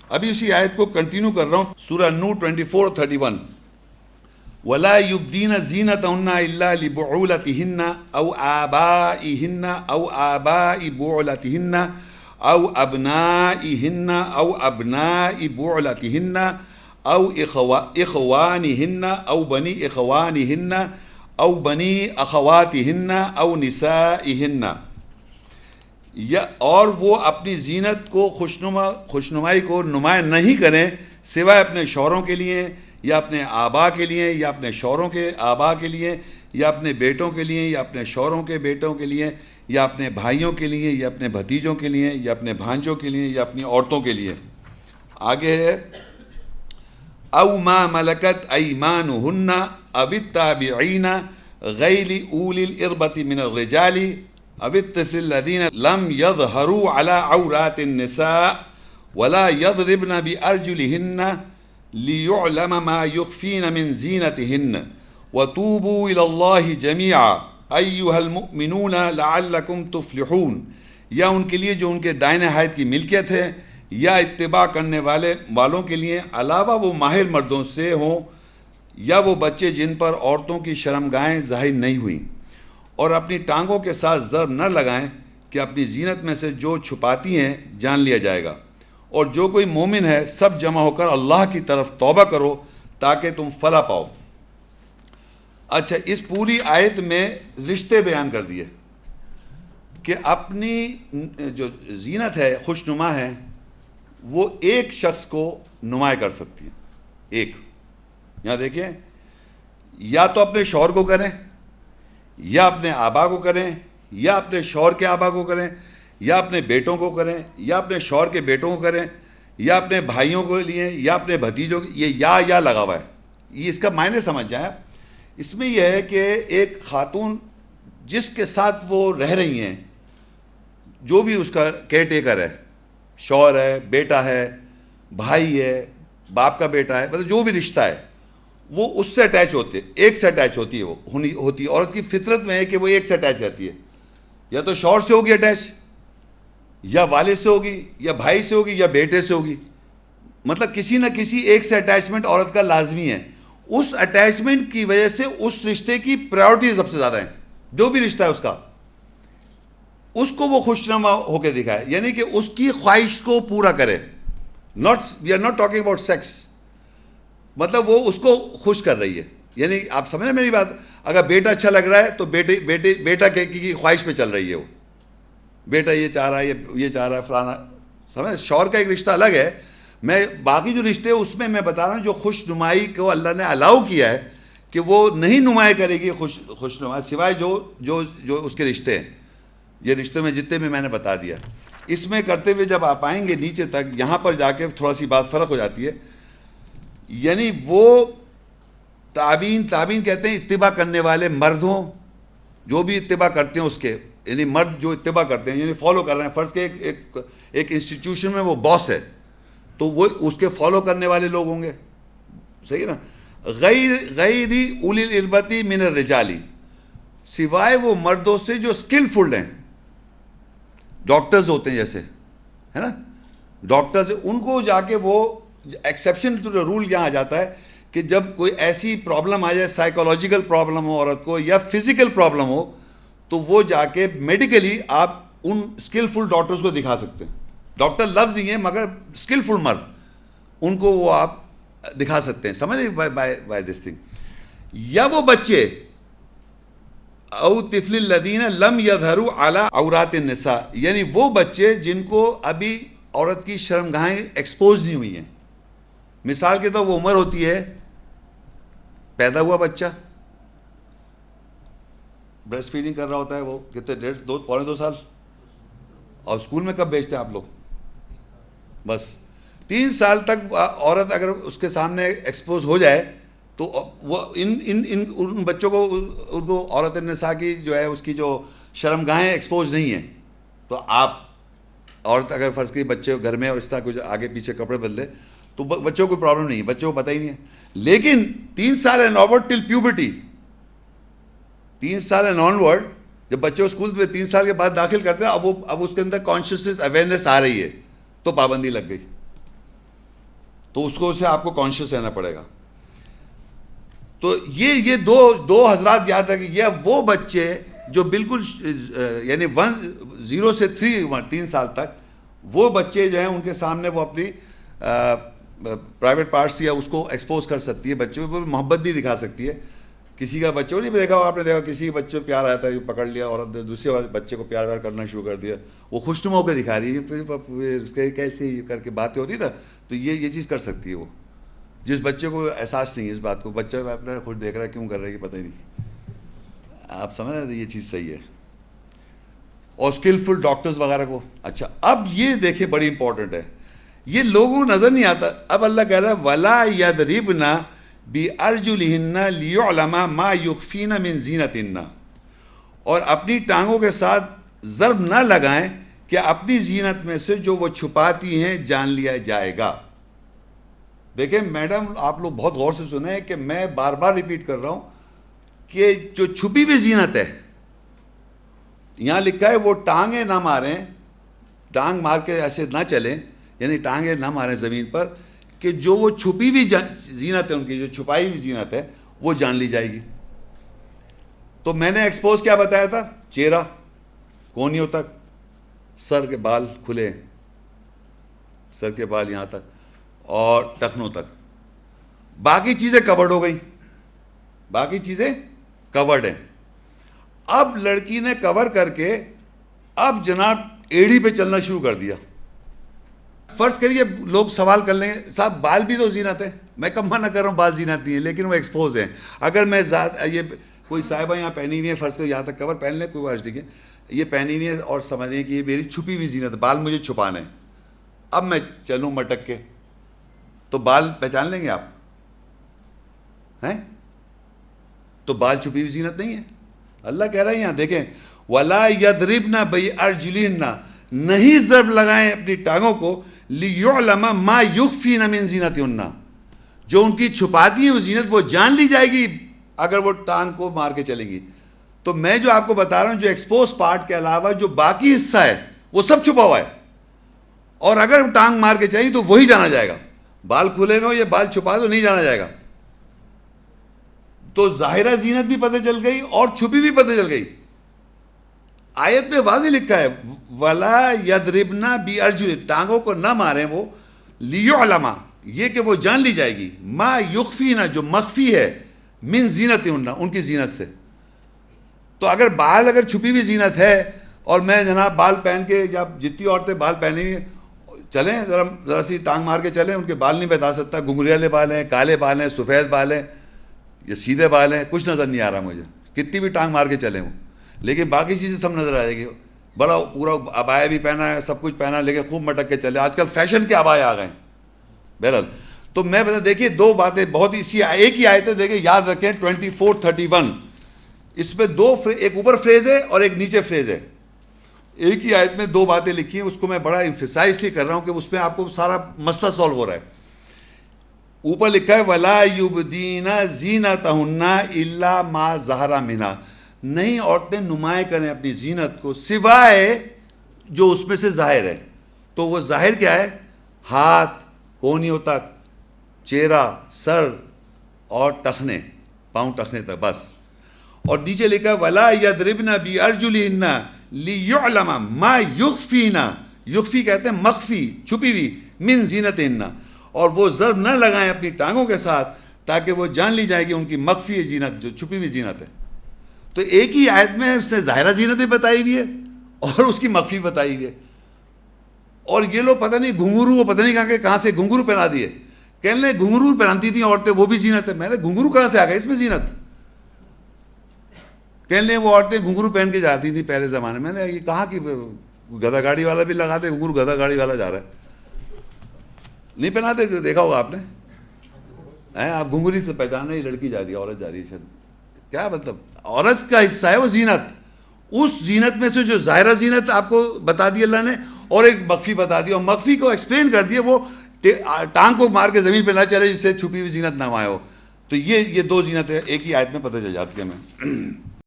ابھی اسی آیت کو کنٹینیو کر رہا ہوں، سورہ نور 24 اور 31. وَلَا يُبْدِينَ زِينَتَهُنَّ إِلَّا لِبُعُولَتِهِنَّ أَوْ آبَائِهِنَّ أَوْ آبَاءِ بُعُولَتِهِنَّ أَوْ أَبْنَائِهِنَّ أَوْ أَبْنَاءِ بُعُولَتِهِنَّ أَوْ إِخْوَانِهِنَّ أَوْ بَنِي إِخْوَانِهِنَّ أَوْ بَنِي أَخَوَاتِهِنَّ أَوْ نِسَائِهِنَّ. اور وہ اپنی زینت کو خوشنمائی کو نمایاں نہیں کریں سوائے اپنے شوہروں کے لیے یا اپنے آبا کے لیے یا اپنے شوہروں کے آبا کے لیے یا اپنے بیٹوں کے لیے یا اپنے شوہروں کے بیٹوں کے لیے یا اپنے بھائیوں کے لیے یا اپنے بھتیجوں کے لیے یا اپنے بھانجوں کے لیے یا اپنی عورتوں کے لیے. آگے ہے او ما ملکت ایمانہن او التابعین غیر اولی الاربۃ من الرجال او الطفل الذین لم یظہروا علی عورات النساء ولا یضربن بارجلہن لِيُعْلَمَ مَا يُخْفِينَ مِنْ زِينَتِهِنَّ وَتُوبُوا إِلَى اللَّهِ جَمِيعًا أَيُّهَا الْمُؤْمِنُونَ لَعَلَّكُمْ تُفْلِحُونَ. یا ان کے لیے جو ان کے دائیں ہاتھ کی ملکیت ہے یا اتباع کرنے والوں کے لیے علاوہ وہ ماہر مردوں سے ہوں یا وہ بچے جن پر عورتوں کی شرمگاہیں ظاہر نہیں ہوئیں، اور اپنی ٹانگوں کے ساتھ ضرب نہ لگائیں کہ اپنی زینت میں سے جو چھپاتی ہیں جان لیا جائے گا. اور جو کوئی مومن ہے سب جمع ہو کر اللہ کی طرف توبہ کرو تاکہ تم فلاح پاؤ. اچھا، اس پوری آیت میں رشتے بیان کر دیے کہ اپنی جو زینت ہے خوشنما ہے وہ ایک شخص کو نمایاں کر سکتی ہے. ایک، یہاں دیکھیں، یا تو اپنے شوہر کو کریں یا اپنے آبا کو کریں یا اپنے شوہر کے آبا کو کریں یا اپنے بیٹوں کو کریں یا اپنے شوہر کے بیٹوں کو کریں یا اپنے بھائیوں کو لیے یا اپنے بھتیجوں کو. یہ یا لگا ہوا ہے، یہ اس کا معنی سمجھ جائیں. اس میں یہ ہے کہ ایک خاتون جس کے ساتھ وہ رہ رہی ہیں، جو بھی اس کا کیئر ٹیکر ہے، شوہر ہے، بیٹا ہے، بھائی ہے، باپ کا بیٹا ہے، مطلب جو بھی رشتہ ہے وہ اس سے اٹیچ ہوتے، ایک سے اٹیچ ہوتی ہے. وہ ہوتی ہے عورت کی فطرت میں ہے کہ وہ ایک سے اٹیچ رہتی ہے. یا تو شوہر سے ہوگی اٹیچ، یا والد سے ہوگی، یا بھائی سے ہوگی، یا بیٹے سے ہوگی. مطلب کسی نہ کسی ایک سے اٹیچمنٹ عورت کا لازمی ہے. اس اٹیچمنٹ کی وجہ سے اس رشتے کی پرائیورٹی سب سے زیادہ ہے. جو بھی رشتہ ہے اس کا، اس کو وہ خوشنما ہو کے دکھائے، یعنی کہ اس کی خواہش کو پورا کرے. We are not talking about sex, مطلب وہ اس کو خوش کر رہی ہے. یعنی آپ سمجھ رہے ہیں میری بات؟ اگر بیٹا اچھا لگ رہا ہے تو بیٹا کی خواہش پہ چل رہی ہے. وہ بیٹا یہ چاہ رہا ہے، یہ چاہ رہا ہے، فلانا. سمجھ، شوہر کا ایک رشتہ الگ ہے. میں باقی جو رشتے اس میں بتا رہا ہوں جو خوش نمائی کو اللہ نے الاؤ کیا ہے کہ وہ نہیں نمایاں کرے گی خوش نمائی سوائے جو اس کے رشتے ہیں. یہ رشتے میں جتنے بھی میں نے بتا دیا. اس میں کرتے ہوئے جب آپ آئیں گے نیچے تک، یہاں پر جا کے تھوڑا سی بات فرق ہو جاتی ہے. یعنی وہ تابعین کہتے ہیں اتباع کرنے والے مرد ہوں، جو بھی اتباع کرتے ہیں اس کے، یعنی مرد جو اتباع کرتے ہیں یعنی فالو کر رہے ہیں. فرض کے ایک انسٹیٹیوشن میں وہ باس ہے تو وہ اس کے فالو کرنے والے لوگ ہوں گے. صحیح نا؟ غیر اولی الاربۃ من الرجال، سوائے وہ مردوں سے جو اسکلفل ہیں. ڈاکٹرز ہوتے ہیں جیسے، ہے نا، ڈاکٹرز، ان کو جا کے وہ ایکسیپشن ٹو دا رول یہاں آ جاتا ہے کہ جب کوئی ایسی پرابلم آ جائے، سائیکولوجیکل پرابلم ہو عورت کو یا فزیکل پرابلم ہو، تو وہ جا کے میڈیکلی آپ ان اسکلفل ڈاکٹرز کو دکھا سکتے ہیں. ڈاکٹر لفظ نہیں ہے مگر اسکلفل مرد، ان کو وہ آپ دکھا سکتے ہیں. سمجھ بائی دس تھنگ. یا وہ بچے او طفل الذین لم یظہروا علی عورات النساء، یعنی وہ بچے جن کو ابھی عورت کی شرمگاہیں ایکسپوز نہیں ہوئی ہیں. مثال کے طور وہ عمر ہوتی ہے، پیدا ہوا بچہ بریسٹ فیڈنگ کر رہا ہوتا ہے، وہ کتنے پونے 2 سال، اور اسکول میں کب بھیجتے ہیں آپ لوگ؟ بس 3 سال تک عورت اگر اس کے سامنے ایکسپوز ہو جائے تو وہ ان بچوں کو اردو عورت النساء کی جو ہے اس کی جو شرمگاہیں ایکسپوز نہیں ہیں. تو آپ عورت اگر فرض کی بچے گھر میں اور اس طرح کچھ آگے پیچھے کپڑے بدلے تو بچوں کو پرابلم نہیں ہے، بچوں کو پتہ ہی نہیں ہے. لیکن 3 سال اینڈ آنورڈ ٹل پیوبرٹی، 3 سال اینڈ آنورڈ جب بچے کو اسکول میں 3 سال کے بعد داخل کرتے ہیں، اب اس کے اندر کانشیسنس اویئرنیس آ رہی ہے تو پابندی لگ گئی. تو اس کو سے آپ کو کانشیس رہنا پڑے گا. تو یہ دو حضرات یاد رکھیں. یہ وہ بچے جو بالکل یعنی 0 سے 3 سال تک وہ بچے جو ہیں ان کے سامنے وہ اپنی پرائیویٹ پارٹس یا اس کو ایکسپوز کر سکتی ہے. بچوں کو محبت بھی دکھا سکتی ہے. کسی کا بچہ نہیں دیکھا آپ نے دیکھا کسی بچے کو پیار آتا ہے پکڑ لیا اور دوسرے والے بچے کو پیار ویار کرنا شروع کر دیا, وہ خوشنما ہو کے دکھا رہی ہے, پھر اس کے کیسے کر کے باتیں ہو رہی نا, تو یہ چیز کر سکتی ہے وہ. جس بچے کو احساس نہیں ہے اس بات کو, بچہ اپنا خود دیکھ رہا ہے کیوں کر رہا ہے کہ پتہ ہی نہیں. آپ سمجھ رہے ہیں یہ چیز صحیح ہے. اور اسکلفل ڈاکٹرز وغیرہ کو. اچھا اب یہ دیکھیں بڑی امپورٹنٹ ہے, یہ لوگوں کو نظر نہیں آتا. اب اللہ کہہ رہا ہے وَلَا يَضْرِبْنَ بِأَرْجُلِهِنَّ لِيُعْلَمَ مَا يُخْفِينَ مِنْ زِينَتِهِنَّ, اور اپنی ٹانگوں کے ساتھ ضرب نہ لگائیں کہ اپنی زینت میں سے جو وہ چھپاتی ہیں جان لیا جائے گا. دیکھیں میڈم آپ لوگ بہت غور سے سنیں کہ میں بار بار ریپیٹ کر رہا ہوں کہ جو چھپی ہوئی زینت ہے, یہاں لکھا ہے وہ ٹانگیں نہ ماریں, ٹانگ مار کے ایسے نہ چلیں, یعنی ٹانگیں نہ ماریں زمین پر, کہ جو وہ چھپی ہوئی زینت ہے ان کی, جو چھپائی ہوئی زینت ہے وہ جان لی جائے گی. تو میں نے ایکسپوز کیا بتایا تھا؟ چہرہ, کونیوں تک, سر کے بال کھلے, سر کے بال یہاں تک اور ٹخنوں تک. باقی چیزیں کورڈ ہو گئی, باقی چیزیں کورڈ ہیں. اب لڑکی نے کور کر کے اب جناب ایڑی پہ چلنا شروع کر دیا. فرض کریے لوگ سوال کر لیں گے صاحب بال بھی تو زینت ہے. میں کم منع کر رہا ہوں, بال زینت نہیں ہے لیکن وہ ایکسپوز ہیں. اگر میں یہ کوئی صاحبہ یہاں پہنی ہوئی ہے, فرض کرو یہاں تک کور پہن لیں, کوئی حرج نہیں ہے, یہ پہنی ہوئی ہے اور سمجھ رہی ہیں کہ یہ میری چھپی ہوئی زینت ہے, بال مجھے چھپانے ہیں. اب میں چلوں مٹک کے تو بال پہچان لیں گے آپ ہیں؟ تو بال چھپی ہوئی زینت نہیں ہے. اللہ کہہ رہا ہے یہاں دیکھیں وَلَا يَضْرِبْنَ بِأَرْجُلِهِنَّ, نہیں ضرب لگائیں اپنی ٹانگوں کو, لِيُعْلَمَ مَا يُخْفِينَ مِنْ زِينَتِهُنَّ, جو ان کی چھپاتی ہے وہ زینت وہ جان لی جائے گی اگر وہ ٹانگ کو مار کے چلیں گی. تو میں جو آپ کو بتا رہا ہوں جو ایکسپوز پارٹ کے علاوہ جو باقی حصہ ہے وہ سب چھپا ہوا ہے, اور اگر ٹانگ مار کے چلیں تو وہی جانا جائے گا. بال کھلے ہوئے ہو یا بال چھپا تو نہیں جانا جائے گا. تو ظاہرہ زینت بھی پتہ چل گئی اور چھپی بھی پتہ چل گئی. آیت میں واضح لکھا ہے وَلَا يَضْرِبْنَ بِأَرْجُلِهِنَّ, ٹانگوں کو نہ ماریں وہ, لِيُعْلَمَ, یہ کہ وہ جان لی جائے گی, مَا يُخْفِينَ, جو مخفی ہے, مِن زِينَتِهُنَّ, ان کی زینت سے. تو اگر بال اگر چھپی ہوئی زینت ہے اور میں جناب بال پہن کے, یا جتنی عورتیں بال پہنی ہوئی چلیں ذرا سی ٹانگ مار کے چلیں, ان کے بال نہیں بتا سکتا, گھنگھریلے بال ہیں, کالے بال ہیں, سفید بال ہیں, یا سیدھے بال ہیں, کچھ نظر نہیں آ رہا مجھے, کتنی بھی ٹانگ مار کے چلیں وہ, لیکن باقی چیزیں سب نظر آئے گی. بڑا پورا عبایا بھی پہنا ہے, سب کچھ پہنا, لیکن خوب مٹک کے چلے. آج کل فیشن کے عبایا آ گئے ہیں. بہرحال تو میں بتا دیکھیے دو باتیں بہت اسی ایک ہی آیت ہے, دیکھیں یاد رکھیں 24:31, اس میں ایک اوپر فریز ہے اور ایک نیچے فریز ہے. ایک ہی آیت میں دو باتیں لکھی ہیں, اس کو میں بڑا ایمفیسائز لیے کر رہا ہوں کہ اس میں آپ کو سارا مسئلہ سالو ہو رہا ہے. اوپر لکھا ہے وَلَا يُبْدِينَ زِينَتَهُنَّ إِلَّا مَا ظَهَرَ مِنْهَا, نہیں عورتیں نمایاں کریں اپنی زینت کو سوائے جو اس میں سے ظاہر ہے. تو وہ ظاہر کیا ہے؟ ہاتھ, کونیوں تک, چہرہ, سر اور ٹخنے, پاؤں ٹخنے تک بس. اور نیچے لکھا ہے وَلَا يَضْرِبْنَ بِأَرْجُلِهِنَّ لِيُعْلَمَ مَا يُخْفِينَ, یخفی کہتے ہیں مخفی, چھپی ہوئی, مِن زِینَتِهِنَّ, اور وہ ضرب نہ لگائیں اپنی ٹانگوں کے ساتھ تاکہ وہ جان لی جائے گی ان کی مخفی زینت, جو چھپی ہوئی زینت ہے. تو ایک ہی آیت میں اس نے ظاہرہ زینتیں بتائی ہوئی ہے اور اس کی مخفی بتائی ہوئی ہے. اور یہ لوگ پتہ نہیں گھنگرو, پتہ نہیں کہاں سے گھنگرو پہنا دیے. کہنے لیں گھنگرو پہنتی تھیں عورتیں, وہ بھی زینت ہے. میں نے گھنگرو کہاں سے آ گیا اس میں زینت؟ کہنے لیں وہ عورتیں گھنگرو پہن کے جاتی تھیں پہلے زمانے میں. نے یہ کہاں کی گدھا گاڑی والا بھی لگاتے گھنگرو, گدھا گاڑی والا جا رہا ہے, نہیں پہناتے, دیکھا ہوگا آپ نے. آپ گھنگری سے پہچان رہے, لڑکی جا رہی ہے, عورت جا رہی ہے. کیا مطلب؟ عورت کا حصہ ہے وہ زینت. اس زینت میں سے جو ظاہرہ زینت آپ کو بتا دی اللہ نے, اور ایک مخفی بتا دی, اور مخفی کو ایکسپلین کر دیا وہ ٹانگ کو مار کے زمین پہ نہ چلے جس سے چھپی ہوئی زینت نہ آئے ہو. تو یہ دو زینتیں ایک ہی آیت میں پتہ چل جاتی ہے ہمیں.